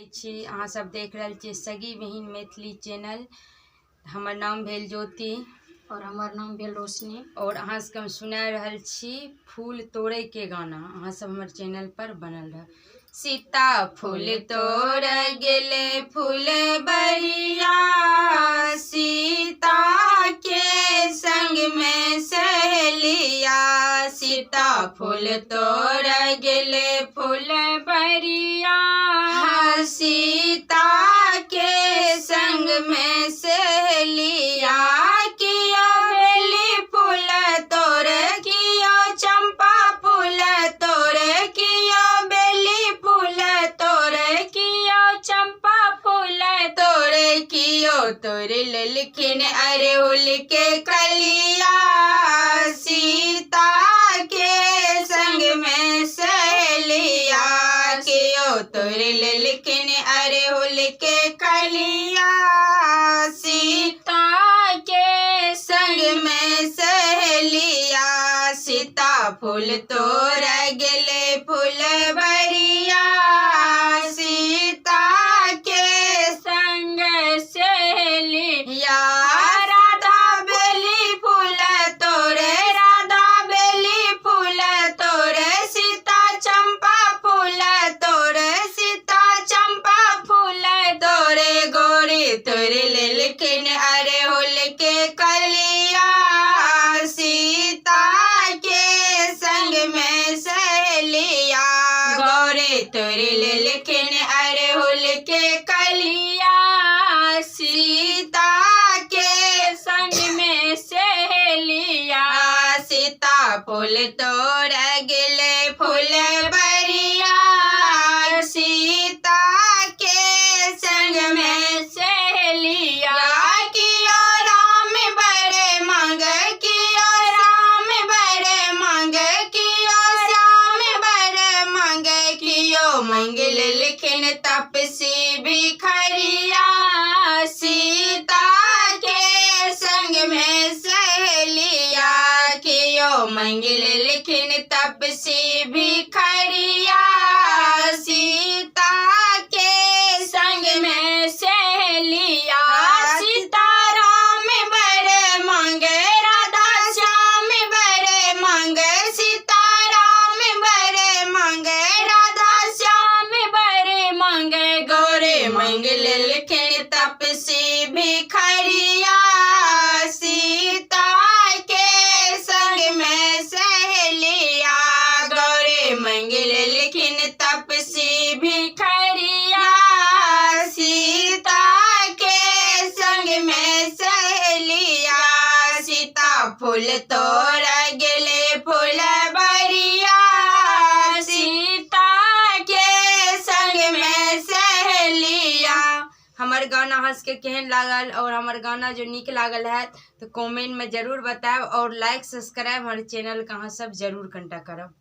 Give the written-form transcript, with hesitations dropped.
अहाँ सब देख रहल छी सगी बहिन मैथिली चैनल। हमर नाम भेल ज्योति और हमार नाम भेल रोशनी और अहाँ सबके हम सुना रहल छी फूल तोड़े के गाना। अहाँ सब हमर चैनल पर बनल रह। सीता फूल तोड़ गेले फूल बरिया, सीता के संग में सहेलिया। सीता फूल तोड़ गेले फूल बरिया, सीता के संग में सहेलिया। कियो बेली फूल तोड़ कियो चंपा फूल तोड़, कियो बेली फूल तोड़ कियो चंपा फूल तोड़, कियो तोड़ लेलखिन अड़हुल के कलिया। सीता के संग में सहेलिया, कियो तोड़ लेलखिन अड़हुल के कलिया। सीता के संग में सहेलिया, सीता फूल तोड़ गेले फूल बरिया। सीता के संग सहेलिया, राधा बेली फूल तोड़े, राधा बेली फूल तोड़े, सीता चंपा फूल तोड़े, सीता चंपा फूल तोड़े। गोरी तोड़ लेलखिन अड़हुल के कलिया। सीता के संग में सहेलिया, गोरी तोड़ लेलखिन अड़हुल के कलिया। सीता के संग में सहेलिया, सीता फूल तोड़ गेले फूल बरिया। सीता के संग में सहेलिया, कियो राम बड़े मांगे, कियो राम बड़े मांगे, कियो श्याम बड़े मांगे, कियो मांग लेलखिन तपसी भिखरिया। सीता के संग में सहेलिया, कियो मांग लेलखिन तपसी भिखरिया। सीता के संग में सहेलिया, सीता राम बड़े मांगे, राधा श्याम बड़े मांगे, सीता राम बड़े मांगे, राधा श्याम बड़े मांगे। गोरे मांग लेलखिन तपसी भिखरिया। सीता के संग में सहेलिया, गोरे मांग लेलखिन तपसी भिखरिया। सीता के संग में सहेलिया, सीता फूल तोड़ गेले फूल बरिया। सीता के संग में सहेलिया। हमर गाना अहाँ सबके केहन लागल और हमर गाना जो नीक लागल है तो कमेंट में जरूर बताएब और लाइक सब्सक्राइब हमारे चैनल के अहाँ सब जरूर कनिटा करब।